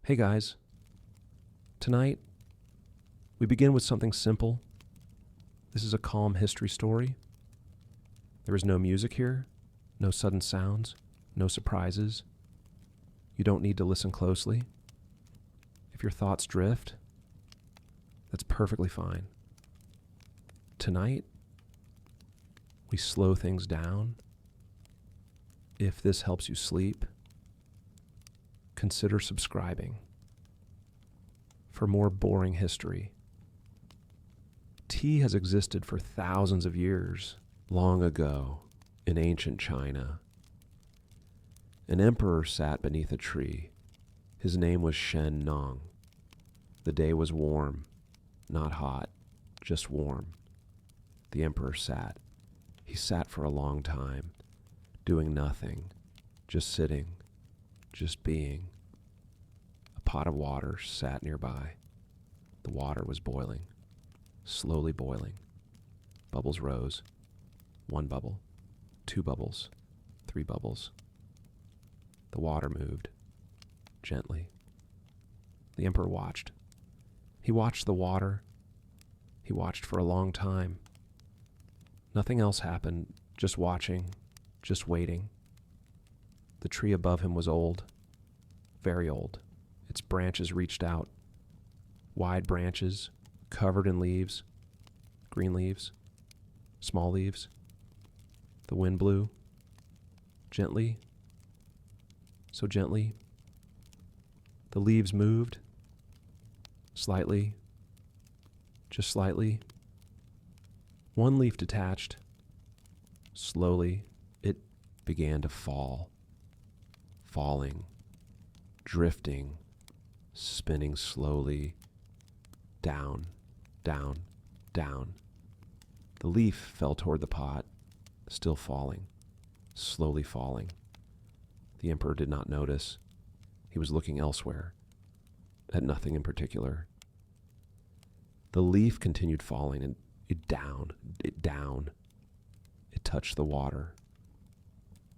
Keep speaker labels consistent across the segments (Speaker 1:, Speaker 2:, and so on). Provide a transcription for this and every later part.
Speaker 1: Hey guys, tonight we begin with something simple. This is a calm history story. There is no music here, no sudden sounds, no surprises. You don't need to listen closely. If your thoughts drift, that's perfectly fine. Tonight, we slow things down. If this helps you sleep, consider subscribing for more boring history. Tea has existed for thousands of years. Long ago, in ancient China, an emperor sat beneath a tree. His name was Shen Nong. The day was warm, not hot, just warm. The emperor sat. He sat for a long time, doing nothing, just sitting, just being. A pot of water sat nearby. The water was boiling, slowly boiling. Bubbles rose. 1 bubble, 2 bubbles, 3 bubbles. The water moved, gently. The emperor watched. He watched the water. He watched for a long time. Nothing else happened, just watching, just waiting. The tree above him was old, very old. Its branches reached out, wide branches, covered in leaves, green leaves, small leaves. The wind blew, gently, so gently. The leaves moved, slightly, just slightly. One leaf detached. Slowly, it began to fall, falling, drifting, spinning slowly, down, down, down. The leaf fell toward the pot, still falling, slowly falling. The emperor did not notice. He was looking elsewhere, at nothing in particular. The leaf continued falling, and it down. It touched the water.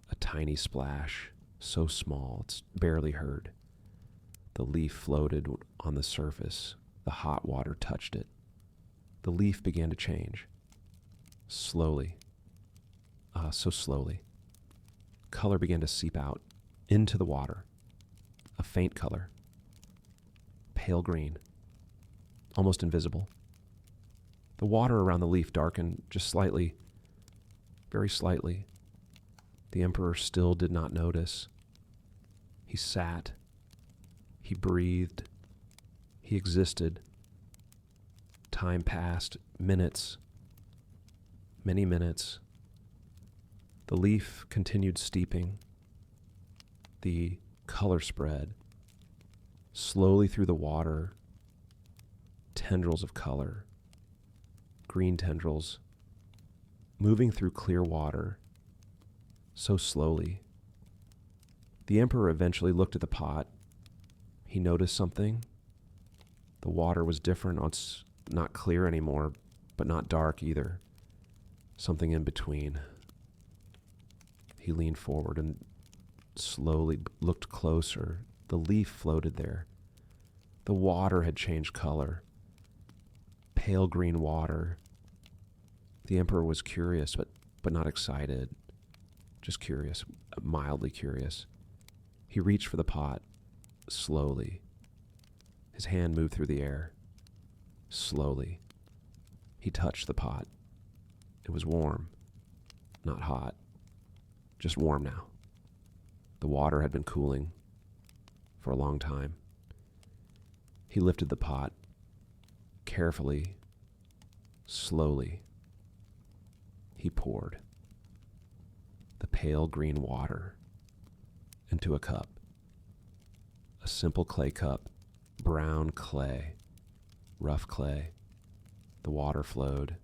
Speaker 1: A tiny splash, so small it's barely heard. The leaf floated on the surface. The hot water touched it. The leaf began to change. Slowly. So slowly. Color began to seep out into the water. A faint color. Pale green. Almost invisible. The water around the leaf darkened just slightly. Very slightly. The emperor still did not notice. He sat. He breathed. He existed. Time passed. Minutes. Many minutes. The leaf continued steeping. The color spread slowly through the water. Tendrils of color. Green tendrils. Moving through clear water. So slowly. The emperor eventually looked at the pot. He noticed something. The water was different. It's not clear anymore, but not dark either. Something in between. He leaned forward and slowly looked closer. The leaf floated there. The water had changed color. Pale green water. The emperor was curious, but not excited. Just curious, mildly curious. He reached for the pot, slowly. His hand moved through the air. Slowly. He touched the pot. It was warm, not hot. Just warm now. The water had been cooling for a long time. He lifted the pot, carefully, slowly. He poured the pale green water into a cup. A simple clay cup, brown clay, rough clay. The water flowed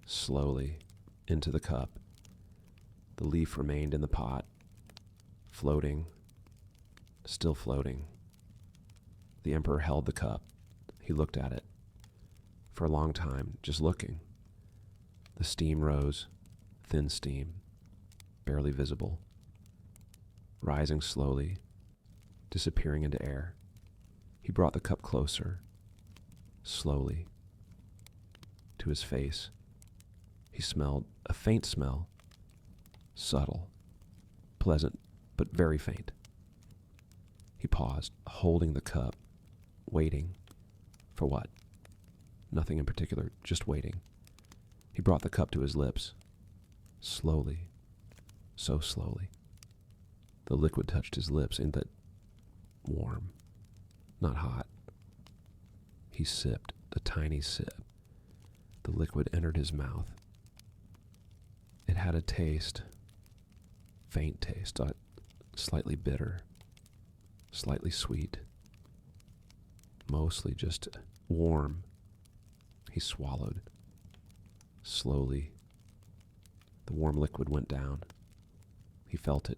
Speaker 1: slowly into the cup. The leaf remained in the pot, floating, still floating. The emperor held the cup. He looked at it for a long time, just looking. The steam rose, thin steam, barely visible, rising slowly, disappearing into air. He brought the cup closer, slowly, to his face. He smelled a faint smell, subtle, pleasant, but very faint. He paused, holding the cup, waiting. For what? Nothing in particular, just waiting. He brought the cup to his lips, slowly, so slowly. The liquid touched his lips, and that warm, not hot. He sipped a tiny sip. The liquid entered his mouth. It had a taste, faint taste, slightly bitter, slightly sweet, mostly just warm. He swallowed. Slowly, the warm liquid went down. He felt it,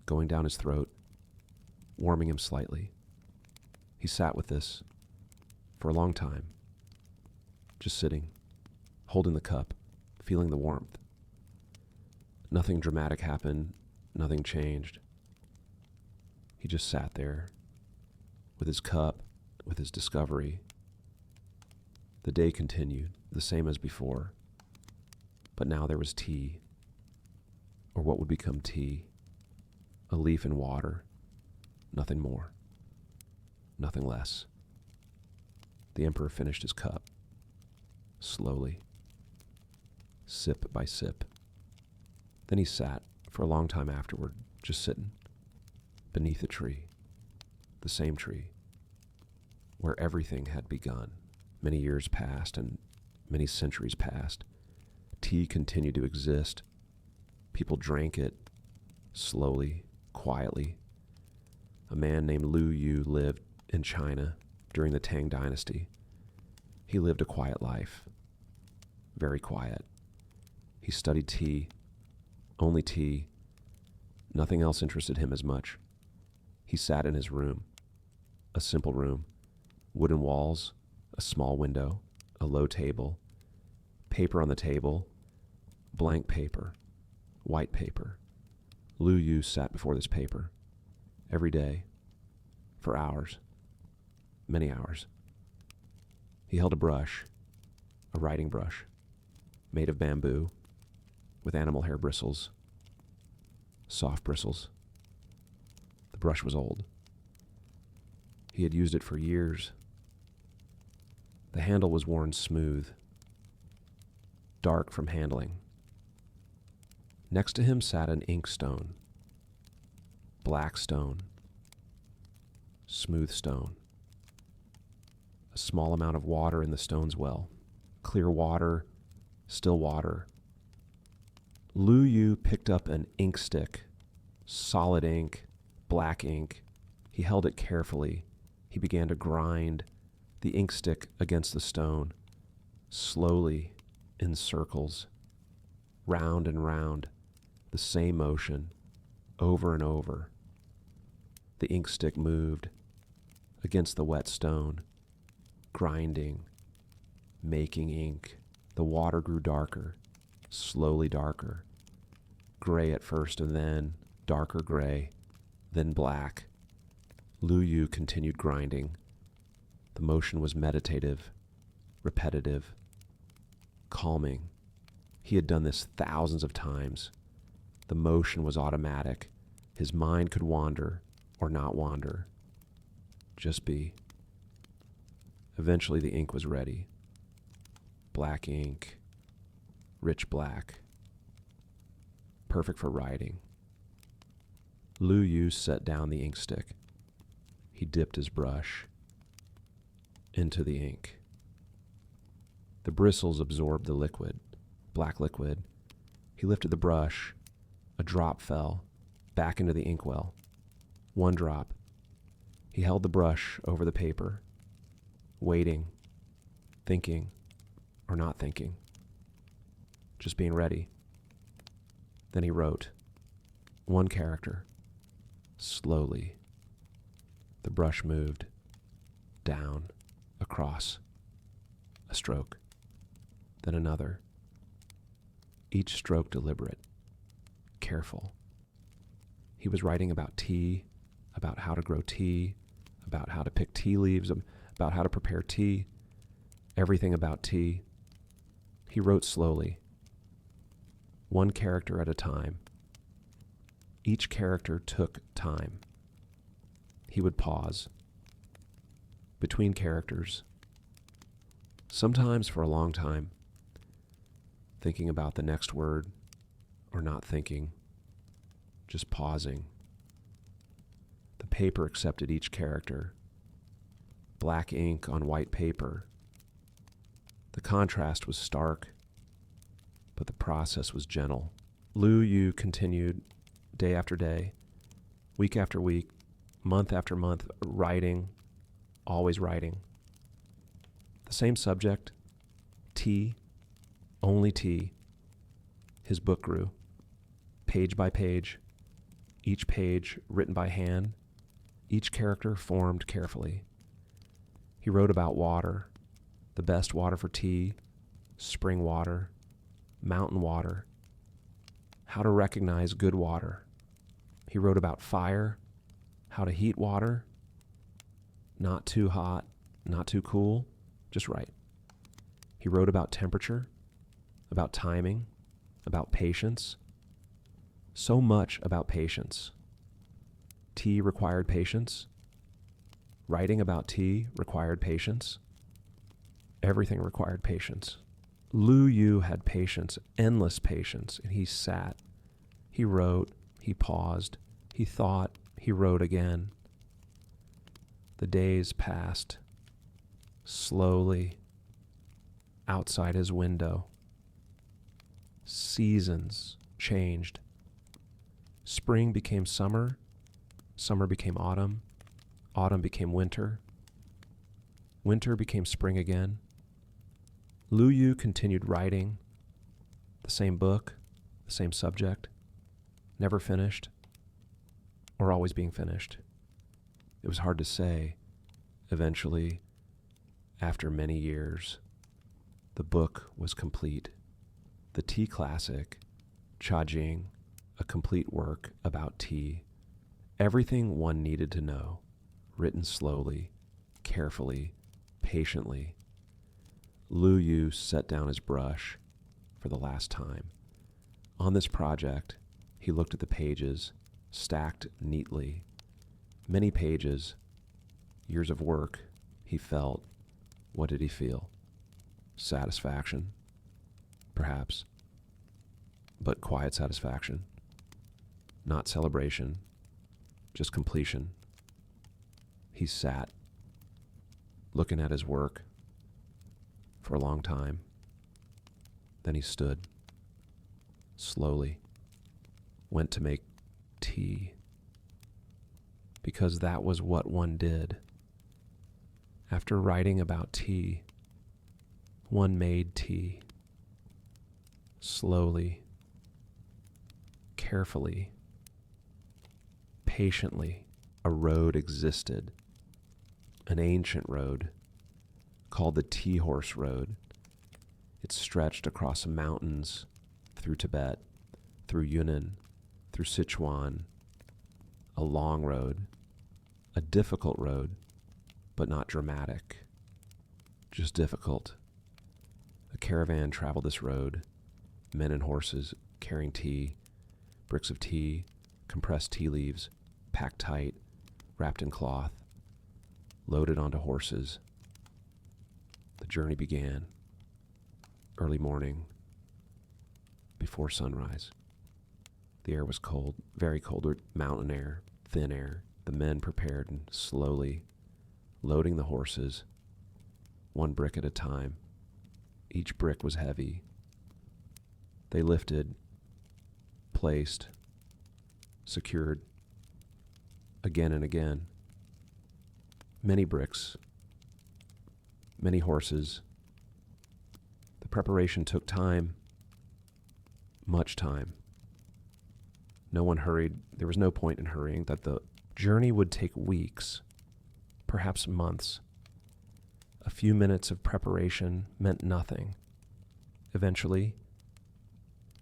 Speaker 1: going down his throat, warming him slightly. He sat with this for a long time, just sitting, holding the cup, feeling the warmth. Nothing dramatic happened, nothing changed. He just sat there with his cup, with his discovery. The day continued, the same as before, but now there was tea, or what would become tea, a leaf and water, nothing more, nothing less. The emperor finished his cup, slowly, sip by sip. Then he sat for a long time afterward, just sitting beneath a tree, the same tree, where everything had begun. Many years passed and many centuries passed. Tea continued to exist. People drank it slowly, quietly. A man named Lu Yu lived in China during the Tang Dynasty. He lived a quiet life, very quiet. He studied tea, only tea. Nothing else interested him as much. He sat in his room, a simple room, wooden walls, a small window, a low table, paper on the table, blank paper, white paper. Lu Yu sat before this paper every day for hours, many hours. He held a brush, a writing brush, made of bamboo, with animal hair bristles, soft bristles. The brush was old. He had used it for years. The handle was worn smooth, dark from handling. Next to him sat an inkstone, black stone, smooth stone. A small amount of water in the stone's well, clear water, still water. Lu Yu picked up an ink stick, solid ink, black ink. He held it carefully. He began to grind the ink stick against the stone, slowly, in circles, round and round, the same motion, over and over. The ink stick moved against the wet stone, grinding, making ink. The water grew darker, slowly darker, gray at first and then darker gray, then black. Lu Yu continued grinding. The motion was meditative, repetitive, calming. He had done this thousands of times. The motion was automatic. His mind could wander or not wander. Just be. Eventually the ink was ready. Black ink, rich black, perfect for writing. Lu Yu set down the ink stick. He dipped his brush into the ink. The bristles absorbed the liquid, black liquid. He lifted the brush. A drop fell back into the inkwell. One drop. He held the brush over the paper, waiting, thinking, or not thinking, just being ready. Then he wrote one character. Slowly, the brush moved down, across, a stroke, then another. Each stroke deliberate, careful. He was writing about tea, about how to grow tea, about how to pick tea leaves, about how to prepare tea, everything about tea. He wrote slowly, one character at a time. Each character took time. He would pause between characters, sometimes for a long time, thinking about the next word or not thinking, just pausing. The paper accepted each character. Black ink on white paper. The contrast was stark, but the process was gentle. Lu Yu continued day after day, week after week, month after month, writing, always writing. The same subject, tea, only tea. His book grew, page by page, each page written by hand, each character formed carefully. He wrote about water, the best water for tea, spring water, mountain water, how to recognize good water. He wrote about fire, how to heat water, not too hot, not too cool, just right. He wrote about temperature, about timing, about patience, so much about patience. Tea required patience. Writing about tea required patience. Everything required patience. Lu Yu had patience, endless patience, and he sat. He wrote, he paused, he thought, he wrote again. The days passed slowly outside his window. Seasons changed. Spring became summer, summer became autumn, autumn became winter, winter became spring again. Lu Yu continued writing, the same book, the same subject, never finished, or always being finished. It was hard to say. Eventually, after many years, the book was complete. The tea classic, Cha Jing, a complete work about tea. Everything one needed to know, written slowly, carefully, patiently. Lu Yu set down his brush for the last time. On this project, he looked at the pages, stacked neatly. Many pages, years of work. He felt. What did he feel? Satisfaction, perhaps, but quiet satisfaction. Not celebration, just completion. He sat, looking at his work for a long time. Then he stood, slowly, went to make tea, because that was what one did. After writing about tea, one made tea, slowly, carefully, patiently. A road existed, an ancient road called the Tea Horse Road. It stretched across mountains, through Tibet, through Yunnan, through Sichuan. A long road, a difficult road, but not dramatic, just difficult. A caravan traveled this road, men and horses carrying tea, bricks of tea, compressed tea leaves, packed tight, wrapped in cloth, loaded onto horses. The journey began early morning, before sunrise. The air was cold, very cold, mountain air, thin air. The men prepared and slowly loading the horses, one brick at a time. Each brick was heavy. They lifted, placed, secured, again and again. Many bricks, many horses. The preparation took time, much time. No one hurried. There was no point in hurrying, that the journey would take weeks, perhaps months. A few minutes of preparation meant nothing. Eventually,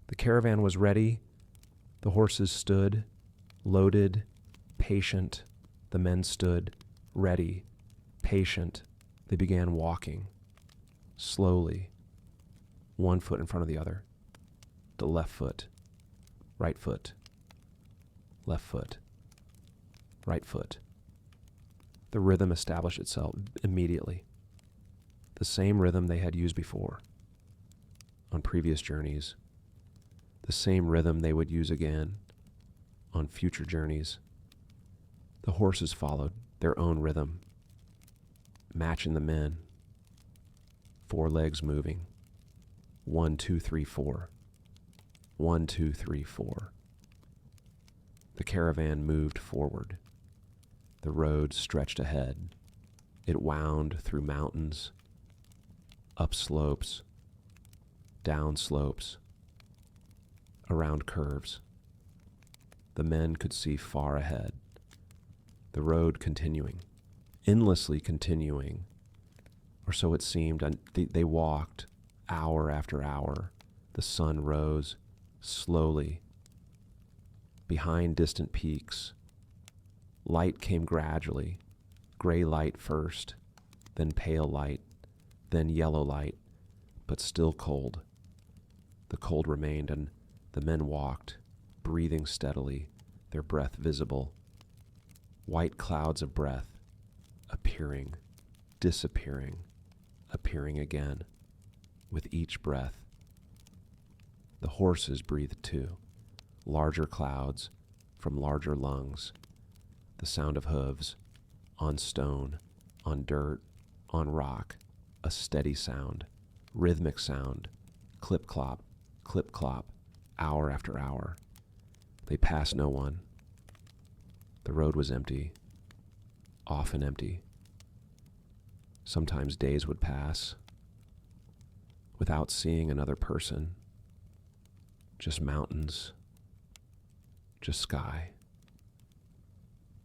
Speaker 1: the caravan was ready. The horses stood, loaded, patient. The men stood, Ready, patient, they began walking, slowly, one foot in front of the other. The left foot, right foot, left foot, right foot. The rhythm established itself immediately. The same rhythm they had used before on previous journeys. The same rhythm they would use again on future journeys. The horses followed their own rhythm, matching the men. 4 legs moving. 1, 2, 3, 4. 1, 2, 3, 4. The caravan moved forward. The road stretched ahead. It wound through mountains, up slopes, down slopes, around curves. The men could see far ahead. The road continuing, endlessly continuing, or so it seemed. They walked hour after hour. The sun rose slowly behind distant peaks. Light came gradually, gray light first, then pale light, then yellow light, but still cold. The cold remained, and the men walked, breathing steadily, their breath visible. White clouds of breath, appearing, disappearing, appearing again, with each breath. The horses breathed too, larger clouds from larger lungs, the sound of hooves, on stone, on dirt, on rock, a steady sound, rhythmic sound, clip-clop, hour after hour. They passed no one. The road was empty, often empty. Sometimes days would pass without seeing another person, just mountains, just sky,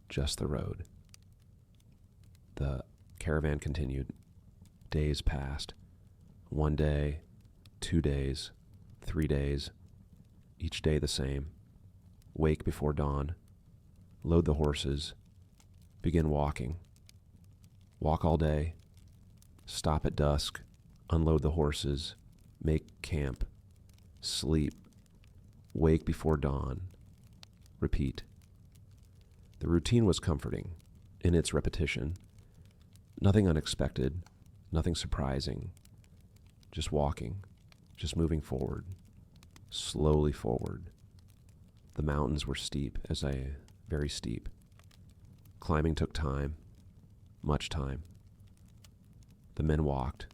Speaker 1: just the road. The caravan continued. Days passed. 1 day, 2 days, 3 days, each day the same. Wake before dawn. Load the horses. Begin walking. Walk all day. Stop at dusk. Unload the horses. Make camp. Sleep. Wake before dawn. Repeat. The routine was comforting in its repetition. Nothing unexpected, nothing surprising. Just walking, just moving forward, slowly forward. The mountains were steep, very steep. Climbing took time, much time. The men walked,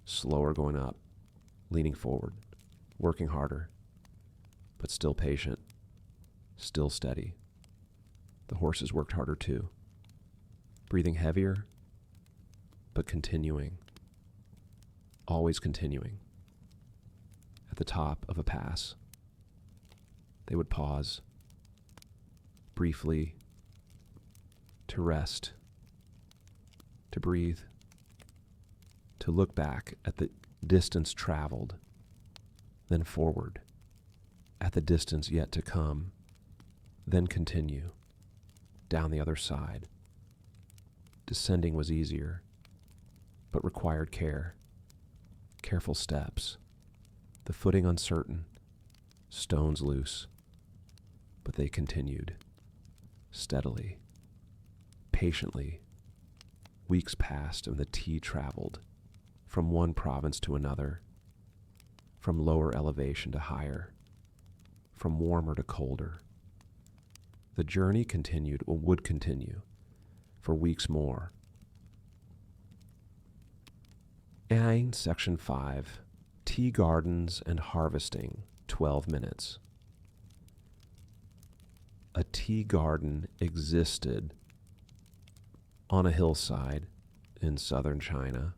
Speaker 1: slower going up, leaning forward, working harder, but still patient, still steady. The horses worked harder too, breathing heavier, but continuing, always continuing. At the top of a pass, they would pause briefly to rest, to breathe, to look back at the distance traveled, then forward at the distance yet to come, then continue down the other side. Descending was easier, but required care, careful steps, the footing uncertain, stones loose, but they continued, steadily, patiently. Weeks passed and the tea traveled from one province to another, from lower elevation to higher, from warmer to colder. The journey continued, or would continue, for weeks more. And Section 5, Tea Gardens and Harvesting, 12 minutes. A tea garden existed on a hillside in southern China.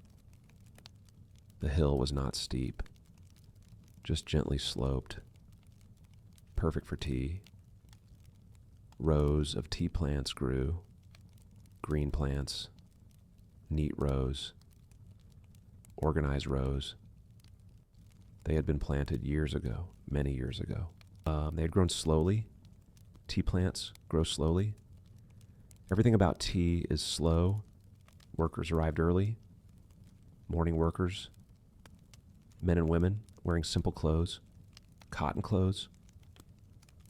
Speaker 1: The hill was not steep, just gently sloped, perfect for tea. Rows of tea plants grew, green plants, neat rows, organized rows. They had been planted years ago, many years ago. They had grown slowly. Tea plants grow slowly. Everything about tea is slow. Workers arrived early. Morning workers. Men and women wearing simple clothes. Cotton clothes.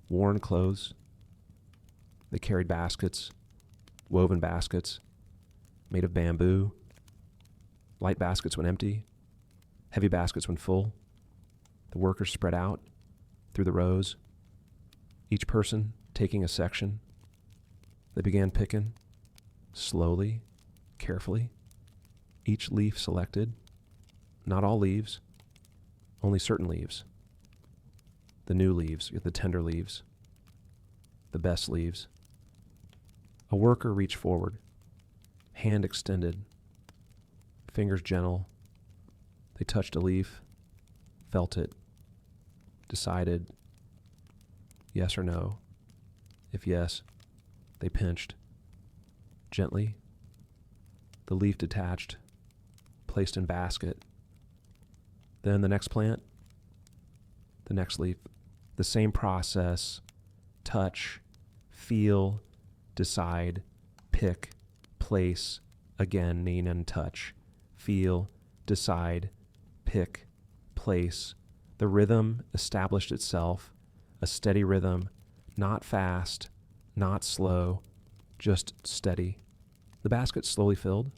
Speaker 1: Worn clothes. They carried baskets. Woven baskets. Made of bamboo. Light baskets when empty. Heavy baskets when full. The workers spread out through the rows. Each person taking a section. They began picking, slowly, carefully, each leaf selected. Not all leaves, only certain leaves. The new leaves, the tender leaves, the best leaves. A worker reached forward, hand extended, fingers gentle. They touched a leaf, felt it, decided yes or no. If yes, they pinched. Gently, the leaf detached, placed in basket. Then the next plant, the next leaf. The same process: touch, feel, decide, pick, place, again, lean and touch, feel, decide, pick, place. The rhythm established itself, a steady rhythm, not fast, not slow, just steady. The basket slowly filled,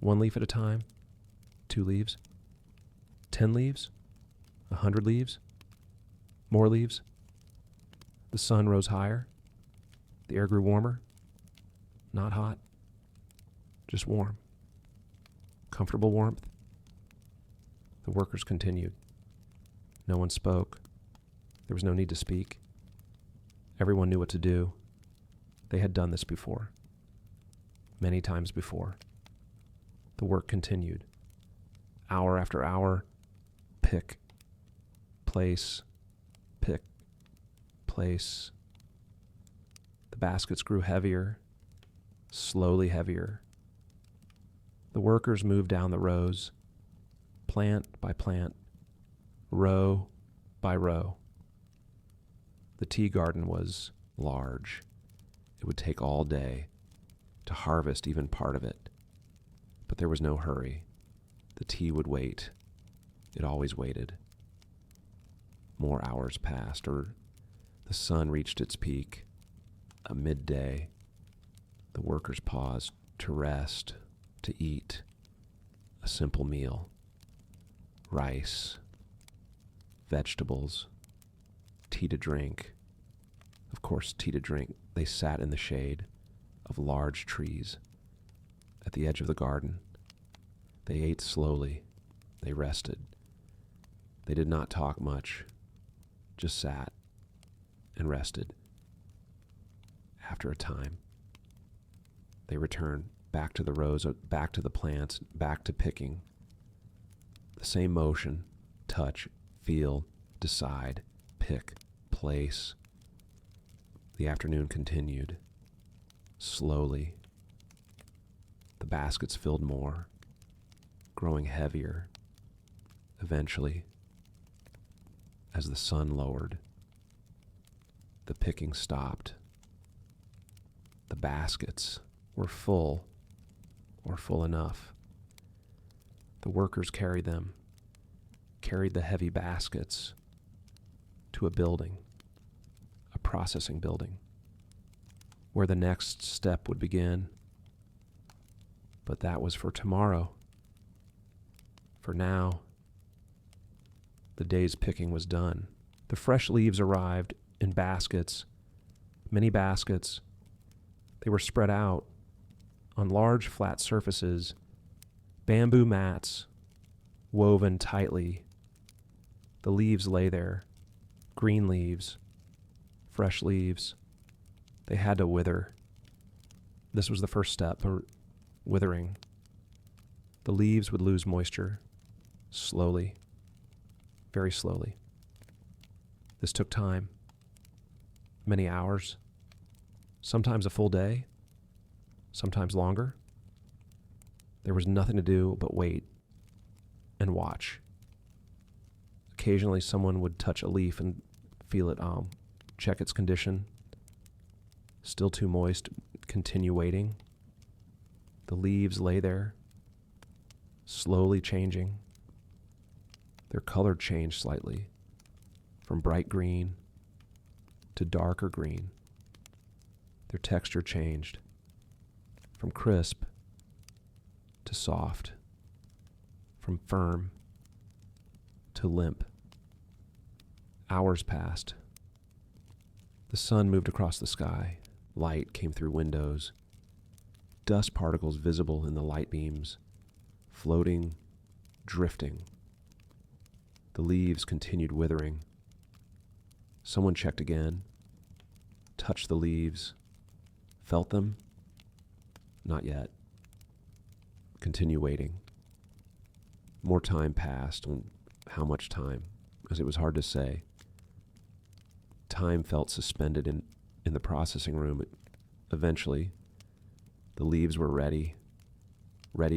Speaker 1: 1 leaf at a time, 2 leaves, 10 leaves, 100 leaves, more leaves. The sun rose higher. The air grew warmer, not hot, just warm. Comfortable warmth. The workers continued. No one spoke. There was no need to speak. Everyone knew what to do. They had done this before, many times before. The work continued. Hour after hour, pick, place, pick, place. The baskets grew heavier, slowly heavier. The workers moved down the rows, plant by plant, row by row. The tea garden was large. It would take all day to harvest even part of it. But there was no hurry. The tea would wait. It always waited. More hours passed, or the sun reached its peak. At midday, the workers paused to rest, to eat a simple meal. Rice, vegetables, tea to drink. Of course, tea to drink. They sat in the shade of large trees at the edge of the garden. They ate slowly. They rested. They did not talk much, just sat and rested. After a time, they returned back to the rows, back to the plants, back to picking. The same motion: touch, feel, decide, pick, place. The afternoon continued. Slowly, the baskets filled more, growing heavier. Eventually, as the sun lowered, the picking stopped. The baskets were full, or full enough. The workers carried the heavy baskets to a building, a processing building, where the next step would begin. But that was for tomorrow. For now, the day's picking was done. The fresh leaves arrived in baskets, many baskets. They were spread out on large flat surfaces, bamboo mats woven tightly. The leaves lay there, green leaves, fresh leaves. They had to wither. This was the first step, withering. The leaves would lose moisture, slowly, very slowly. This took time, many hours, sometimes a full day, sometimes longer. There was nothing to do but wait and watch. Occasionally someone would touch a leaf and feel it, check its condition. Still too moist, Continue waiting. The leaves lay there, slowly changing. Their color changed slightly, from bright green to darker green. Their texture changed, from crisp to soft, from firm to limp. Hours passed. The sun moved across the sky. Light came through windows. Dust particles visible in the light beams, floating, drifting. The leaves continued withering. Someone checked again, touched the leaves, felt them. Not yet. Continue waiting. More time passed. How much time? As it was hard to say. Time felt suspended in the processing room. Eventually, the leaves were ready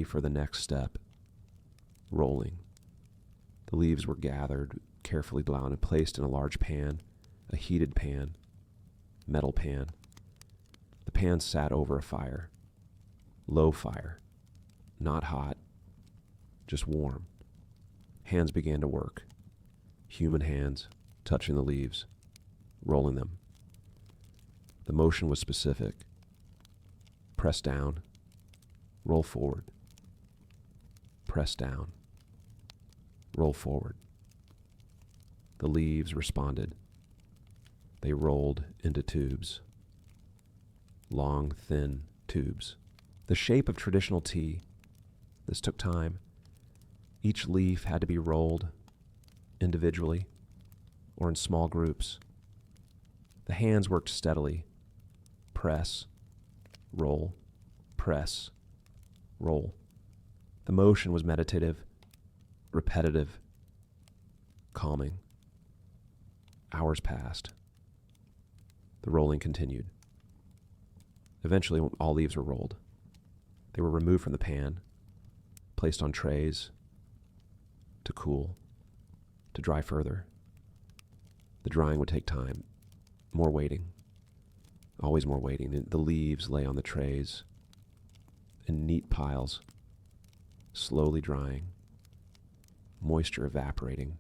Speaker 1: for the next step, rolling. The leaves were gathered, carefully blown, and placed in a large pan, a heated pan, metal pan. The pan sat over a fire, low fire, not hot, just warm. Hands began to work, human hands touching the leaves, rolling them. The motion was specific. Press down, roll forward. Press down, roll forward. The leaves responded. They rolled into tubes. Long, thin tubes. The shape of traditional tea. This took time. Each leaf had to be rolled individually or in small groups. The hands worked steadily. Press, roll, press, roll. The motion was meditative, repetitive, calming. Hours passed. The rolling continued. Eventually, all leaves were rolled. They were removed from the pan, placed on trays to cool, to dry further. The drying would take time. More waiting. Always more waiting. The leaves lay on the trays in neat piles, slowly drying, moisture evaporating,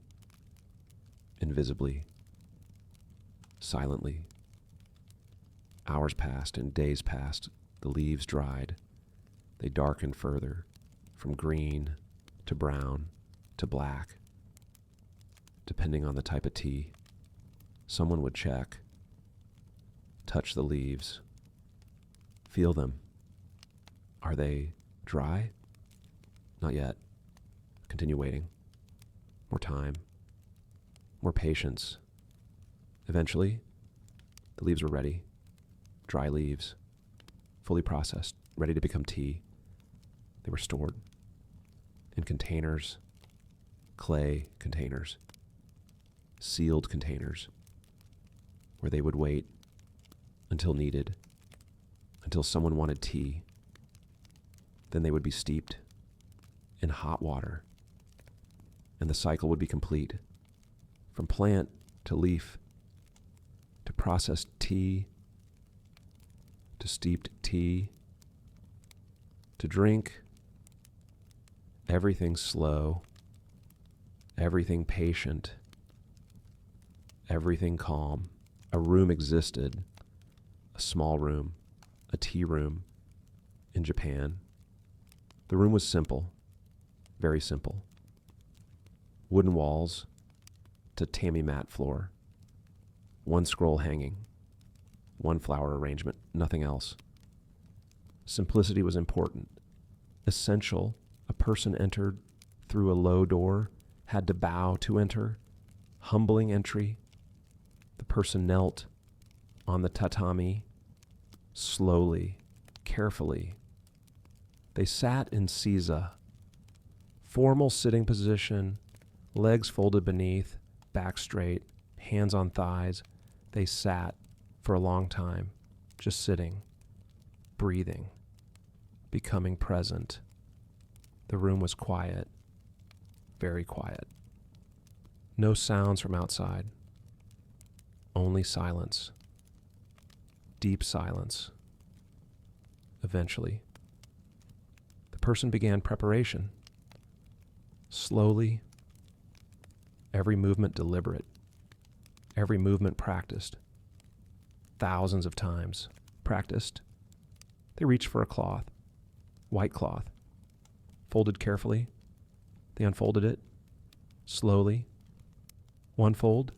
Speaker 1: invisibly, silently. Hours passed and days passed. The leaves dried. They darkened further, from green to brown to black, depending on the type of tea. Someone would check, touch the leaves, feel them. Are they dry? Not yet. Continue waiting. More time. More patience. Eventually, the leaves were ready. Dry leaves, fully processed, ready to become tea. They were stored in containers, clay containers, sealed containers, where they would wait until needed, until someone wanted tea. Then they would be steeped in hot water, and the cycle would be complete. From plant to leaf, to processed tea, to steeped tea, to drink. Everything slow, everything patient, everything calm. A room existed, a small room, a tea room in Japan. The room was simple, very simple. Wooden walls to tammy mat floor. One scroll hanging, one flower arrangement, nothing else. Simplicity was important, essential. A person entered through a low door, had to bow to enter. Humbling entry. The person knelt on the tatami, slowly, carefully. They sat in seiza, formal sitting position, legs folded beneath, back straight, hands on thighs. They sat for a long time, just sitting, breathing, becoming present. The room was quiet, very quiet. No sounds from outside, only silence, deep silence. eventually. The person began preparation. Slowly, every movement deliberate, every movement practiced. Thousands of times practiced. They reached for a cloth, white cloth, folded carefully. They unfolded it, slowly. One fold,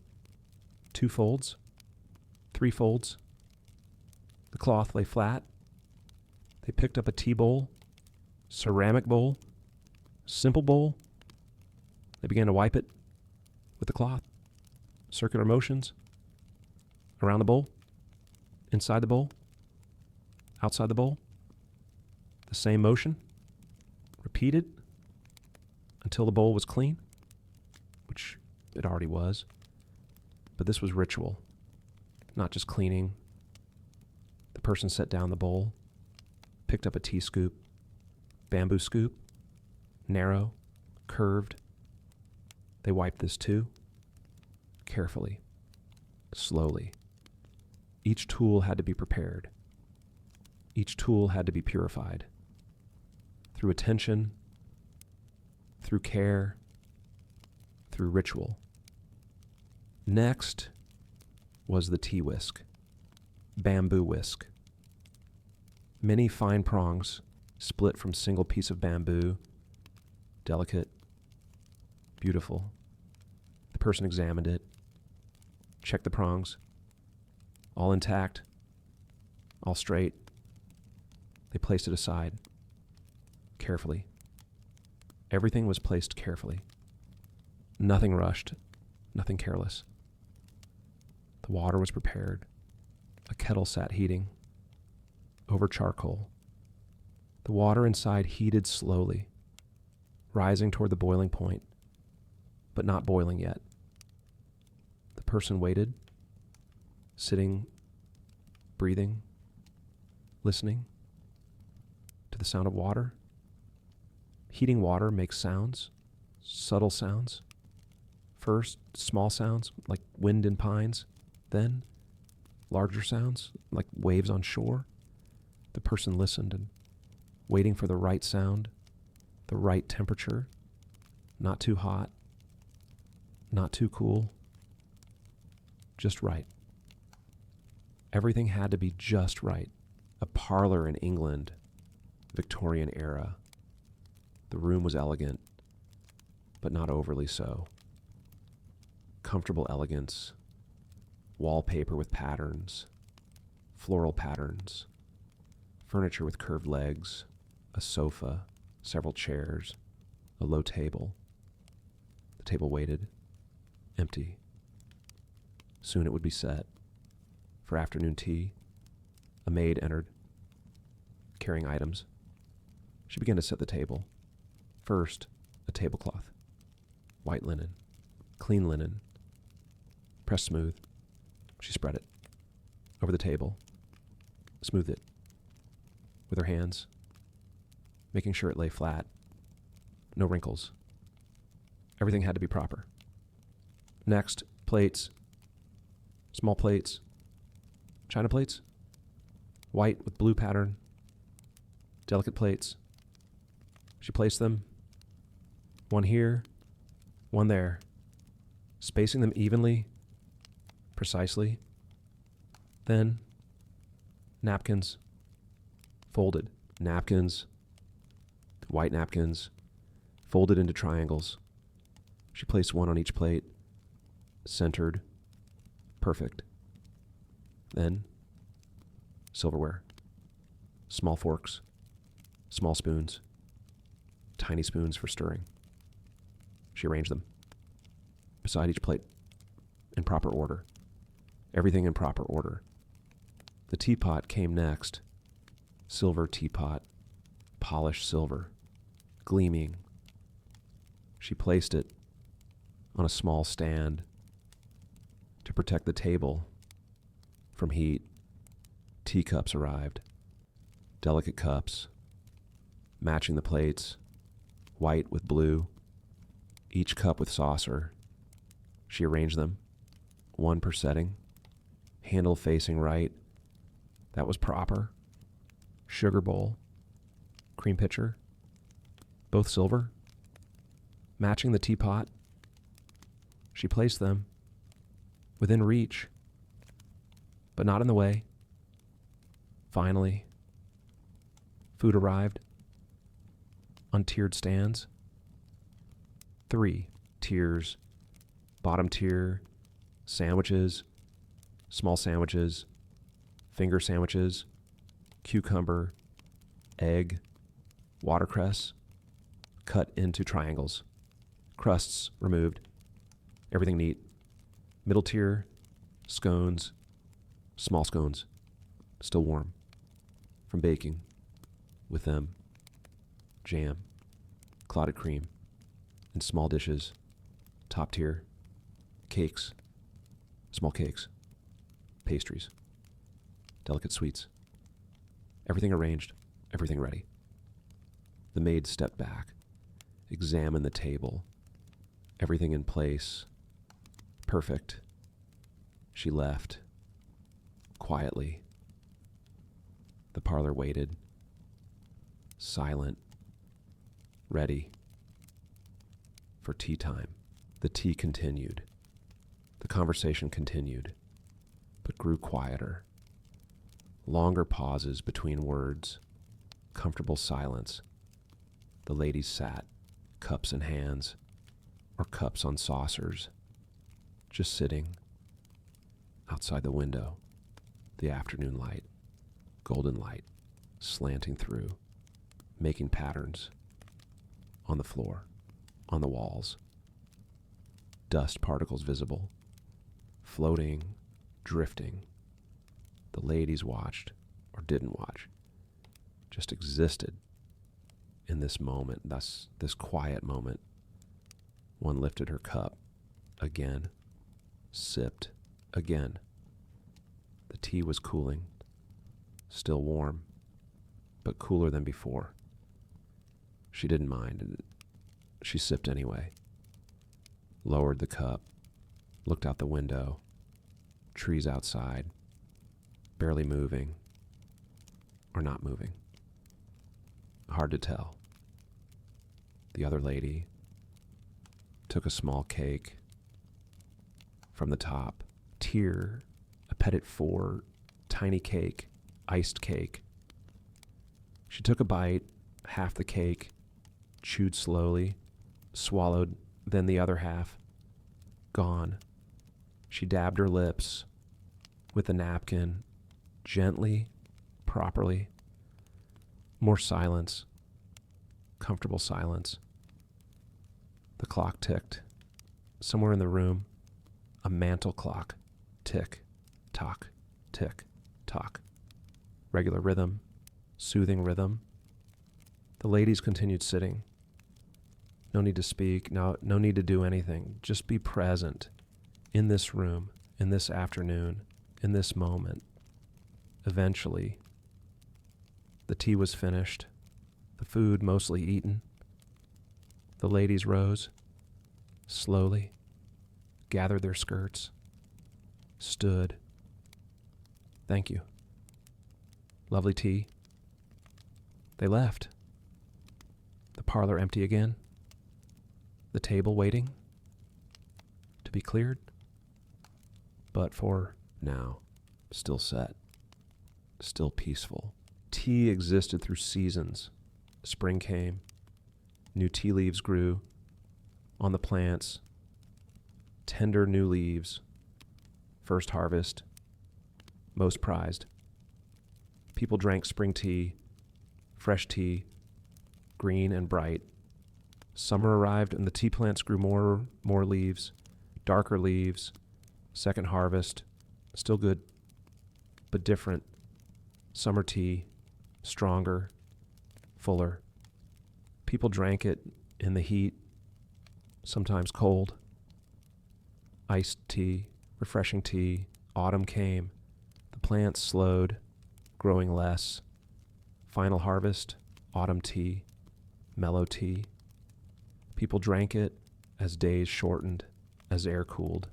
Speaker 1: two folds, three folds. The cloth lay flat. They picked up a tea bowl, ceramic bowl, simple bowl. They began to wipe it with the cloth. Circular motions around the bowl, inside the bowl, outside the bowl. The same motion, repeated until the bowl was clean, which it already was. But this was ritual, not just cleaning. The person set down the bowl, picked up a tea scoop, bamboo scoop, narrow, curved. They wiped this too, carefully, slowly. Each tool had to be prepared. Each tool had to be purified. Through attention, through care, through ritual. Next was the tea whisk, bamboo whisk. Many fine prongs split from single piece of bamboo, delicate, beautiful. The person examined it, checked the prongs, all intact, all straight. They placed it aside, carefully. Everything was placed carefully. Nothing rushed, nothing careless. The water was prepared. A kettle sat heating over charcoal. The water inside heated slowly, rising toward the boiling point, but not boiling yet. The person waited, sitting, breathing, listening to the sound of water. Heating water makes sounds, subtle sounds. First, small sounds like wind in pines, then larger sounds like waves on shore. The person listened and waiting for the right sound, the right temperature, not too hot, not too cool, just right. Everything had to be just right. A parlor in England, Victorian era. The room was elegant, but not overly so. Comfortable elegance, wallpaper with patterns, floral patterns, furniture with curved legs, a sofa, several chairs, a low table. The table waited, empty. Soon it would be set. For afternoon tea, a maid entered, carrying items. She began to set the table. First, a tablecloth, white linen, clean linen, pressed smooth. She spread it over the table, smoothed it with her hands, making sure it lay flat, no wrinkles. Everything had to be proper. Next, plates, small plates, china plates, white with blue pattern, delicate plates. She placed them, one here, one there, spacing them evenly, precisely. Then, napkins, folded. Napkins, white napkins, folded into triangles. She placed one on each plate, centered, perfect. Then, silverware, small forks, small spoons, tiny spoons for stirring. She arranged them beside each plate in proper order. Everything in proper order. The teapot came next. Silver teapot, polished silver, gleaming. She placed it on a small stand to protect the table from heat. Teacups arrived, delicate cups, matching the plates, white with blue, each cup with saucer. She arranged them, one per setting, handle facing right. That was proper. sugar bowl, cream pitcher, both silver, matching the teapot. She placed them within reach, but not in the way. Finally, food arrived on tiered stands. 3 tiers, bottom tier, sandwiches, small sandwiches, finger sandwiches, cucumber, egg, watercress, cut into triangles, crusts removed, everything neat. Middle tier, scones, small scones, still warm from baking with them, jam, clotted cream, in small dishes. Top tier, cakes, small cakes, pastries, delicate sweets. Everything arranged, everything ready. The maid stepped back, examined the table, everything in place, perfect. She left, quietly. The parlor waited, silent, ready for tea time. The tea continued. The conversation continued, but grew quieter. Longer pauses between words, comfortable silence. The ladies sat, cups in hands, or cups on saucers, just sitting outside the window, the afternoon light, golden light, slanting through, making patterns on the floor, on the walls. Dust particles visible, floating, drifting. The ladies watched, or didn't watch, just existed in this moment, thus this quiet moment. One lifted her cup, again, sipped, again. The tea was cooling, still warm, but cooler than before. She didn't mind. She sipped anyway. Lowered the cup, looked out the window, trees outside, barely moving, or not moving. Hard to tell. The other lady took a small cake from the top, tier, a petit four, tiny cake, iced cake. She took a bite, half the cake, chewed slowly, swallowed, then the other half. Gone. She dabbed her lips with a napkin, gently, properly. More silence, comfortable silence. The clock ticked. Somewhere in the room, a mantle clock. Tick, tock, tick, tock. Regular rhythm, soothing rhythm. The ladies continued sitting. No need to speak, no need to do anything. Just be present in this room, in this afternoon, in this moment. Eventually, the tea was finished, the food mostly eaten. The ladies rose, slowly, gathered their skirts, stood. Thank you. Lovely tea. They left. The parlor empty again. The table waiting to be cleared, but for now, still set, still peaceful. Tea existed through seasons. Spring came, new tea leaves grew on the plants, tender new leaves, first harvest, most prized. People drank spring tea, fresh tea, green and bright. Summer arrived and the tea plants grew more leaves, darker leaves, second harvest, still good, but different. Summer tea, stronger, fuller. People drank it in the heat, sometimes cold. Iced tea, refreshing tea. Autumn came. The plants slowed, growing less. Final harvest, autumn tea, mellow tea. People drank it as days shortened, as air cooled.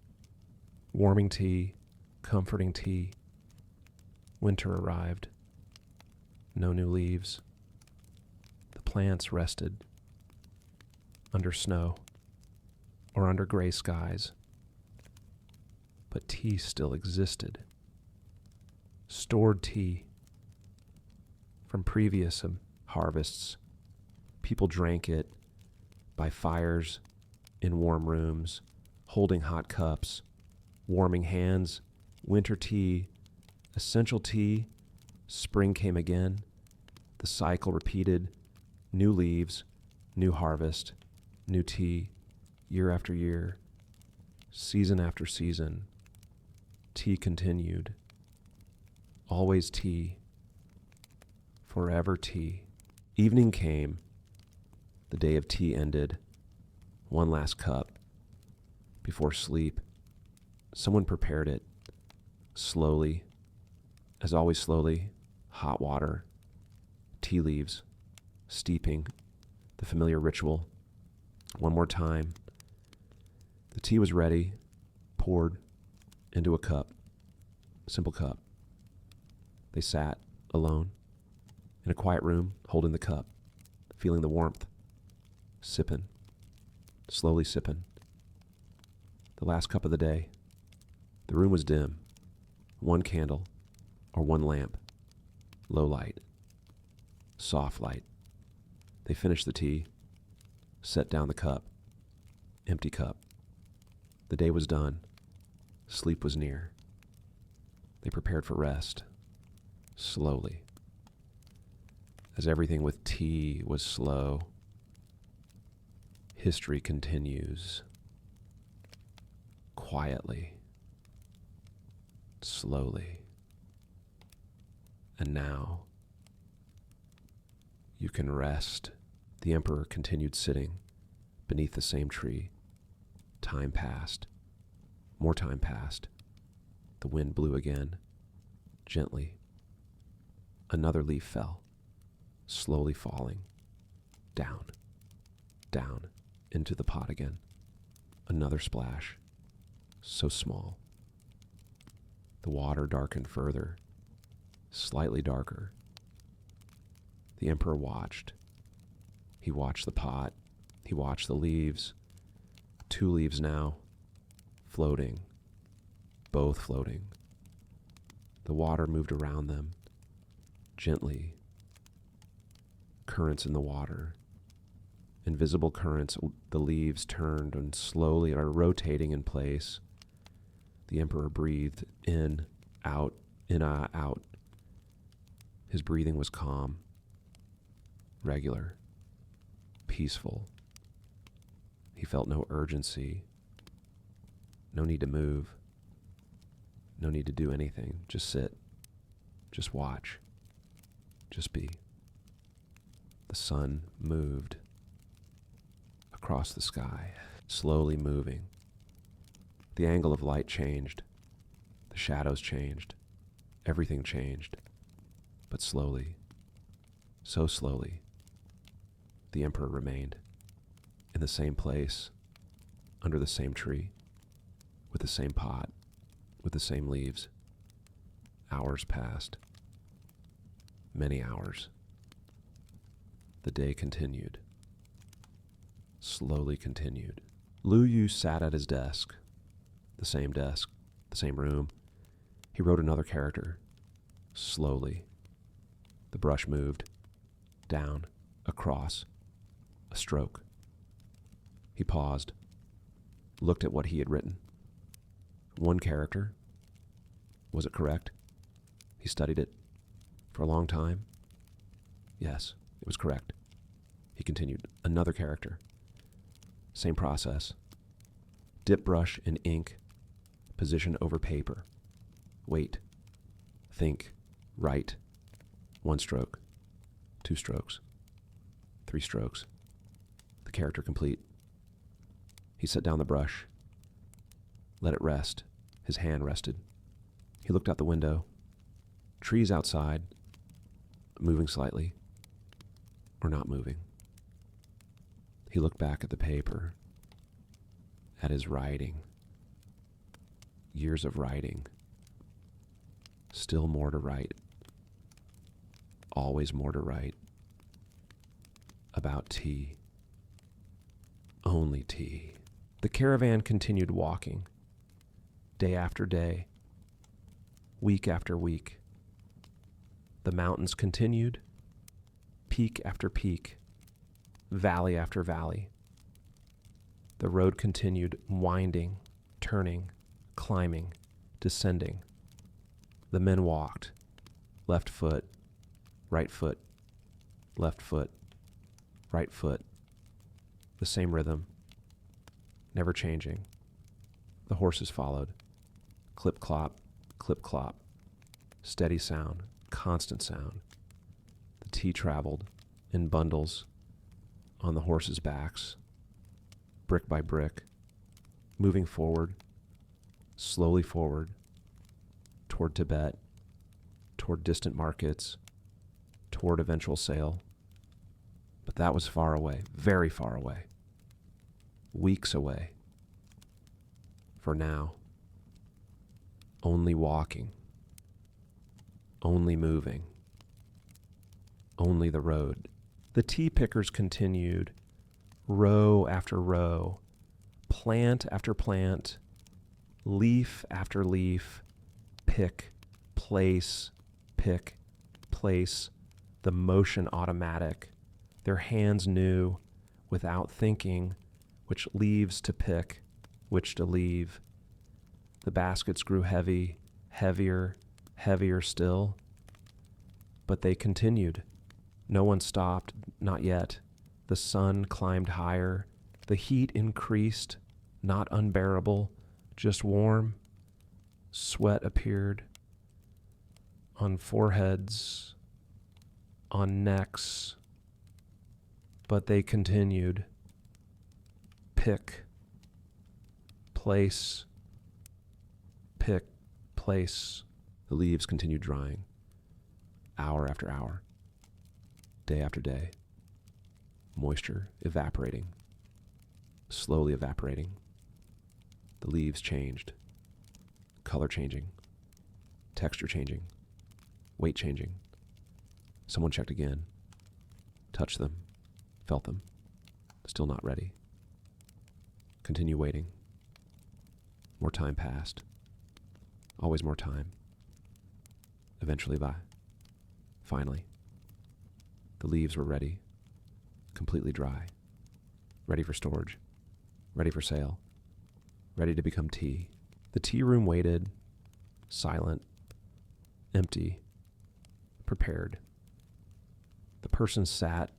Speaker 1: Warming tea, comforting tea. Winter arrived. No new leaves. The plants rested under snow or under gray skies. But tea still existed. Stored tea from previous harvests. People drank it by fires in warm rooms, holding hot cups, warming hands. Winter tea, essential tea. Spring came again. The cycle repeated. New leaves, new harvest, new tea, year after year, season after season. Tea continued. Always tea. Forever tea. Evening came. The day of tea ended. One last cup. Before sleep, someone prepared it. Slowly, as always slowly, hot water, tea leaves, steeping, the familiar ritual. One more time. The tea was ready, poured into a cup, simple cup. They sat alone in a quiet room, holding the cup, feeling the warmth, sipping, slowly sipping. The last cup of the day. The room was dim. One candle or one lamp, low light, soft light. They finished the tea, set down the cup, empty cup. The day was done. Sleep was near. They prepared for rest, slowly. As everything with tea was slow, history continues, quietly, slowly. And now, you can rest. The emperor continued sitting beneath the same tree. Time passed. More time passed. The wind blew again, gently. Another leaf fell, slowly falling, down, down, into the pot again. Another splash, so small. The water darkened further, slightly darker. The emperor watched. He watched the pot. He watched the leaves. 2 leaves now, floating, both floating. The water moved around them, gently. Currents in the water. Invisible currents, the leaves turned and slowly are rotating in place. The emperor breathed in, out, out. His breathing was calm, regular, peaceful. He felt no urgency, no need to move, no need to do anything. Just sit, just watch, just be. The sun moved across the sky, slowly moving. The angle of light changed. The shadows changed. Everything changed. But slowly, so slowly, the emperor remained in the same place, under the same tree, with the same pot, with the same leaves. Hours passed. Many hours. The day continued. Slowly continued. Lu Yu sat at his desk, the same room. He wrote another character, slowly. The brush moved, down, across, a stroke. He paused, looked at what he had written. One character. Was it correct? He studied it for a long time. Yes, it was correct. He continued, another character. Same process. Dip brush in ink, position over paper. Wait, think, write. 1 stroke, 2 strokes, 3 strokes. The character complete. He set down the brush, let it rest. His hand rested. He looked out the window. Trees outside, moving slightly, or not moving. He looked back at the paper, at his writing. Years of writing. Still more to write. always more to write. About tea. Only tea. The caravan continued walking, day after day, week after week. The mountains continued, peak after peak, valley after valley. The road continued winding, turning, climbing, descending. The men walked, left foot, right foot, left foot, right foot. The same rhythm, never changing. The horses followed. Clip clop, steady sound, constant sound. The tea traveled in bundles on the horses' backs, brick by brick, moving forward, slowly forward, toward Tibet, toward distant markets, toward eventual sale. But that was far away, very far away, weeks away. For now, only walking, only moving, only the road. The tea pickers continued, row after row, plant after plant, leaf after leaf, pick, place, the motion automatic. Their hands knew, without thinking, which leaves to pick, which to leave. The baskets grew heavy, heavier still. But they continued. No one stopped, not yet. The sun climbed higher. The heat increased, not unbearable, just warm. Sweat appeared on foreheads, on necks. But they continued. Pick, place, pick, place. The leaves continued drying, hour after hour, day after day. Moisture evaporating, slowly evaporating. The leaves changed, color changing, texture changing, weight changing. Someone checked again, touched them, felt them, still not ready. Continue waiting. More time passed. Always more time. Eventually, finally, the leaves were ready, completely dry, ready for storage, ready for sale, ready to become tea. The tea room waited, silent, empty, prepared. The person sat,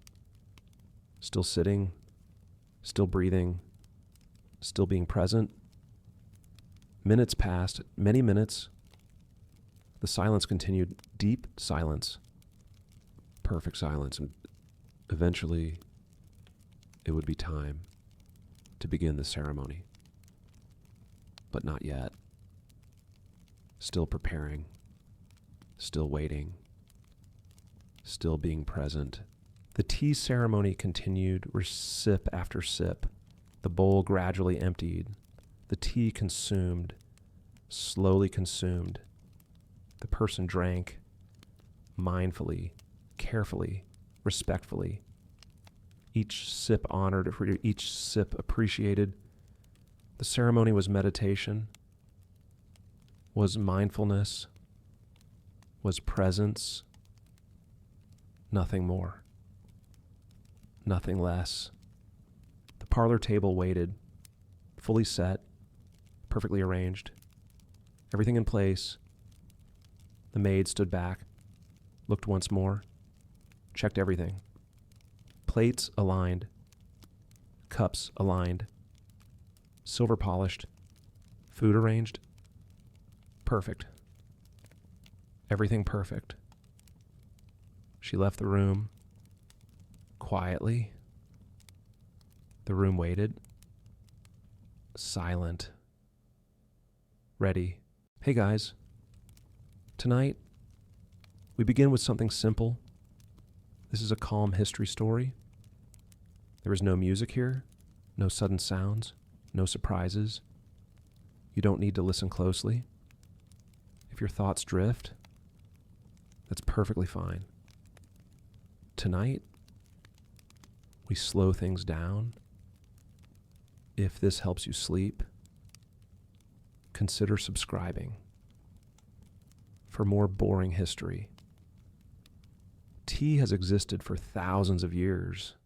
Speaker 1: still sitting, still breathing, still being present. Minutes passed, many minutes. The silence continued, deep silence, perfect silence, and eventually it would be time to begin the ceremony. But not yet. Still preparing, still waiting, still being present. The tea ceremony continued, sip after sip. The bowl gradually emptied. The tea consumed, slowly consumed. The person drank mindfully, carefully, respectfully. Each sip honored, each sip appreciated. The ceremony was meditation, was mindfulness, was presence. Nothing more, nothing less. The parlor table waited, fully set, perfectly arranged, everything in place. The maid stood back, looked once more, checked everything. Plates aligned, cups aligned, silver polished, food arranged. Perfect. Everything perfect. She left the room quietly. The room waited. Silent. Ready. Hey guys. Tonight, we begin with something simple. This is a calm history story. There is no music here, no sudden sounds, no surprises. You don't need to listen closely. If your thoughts drift, that's perfectly fine. tonight, we slow things down. If this helps you sleep, consider subscribing for more boring history. Tea has existed for thousands of years.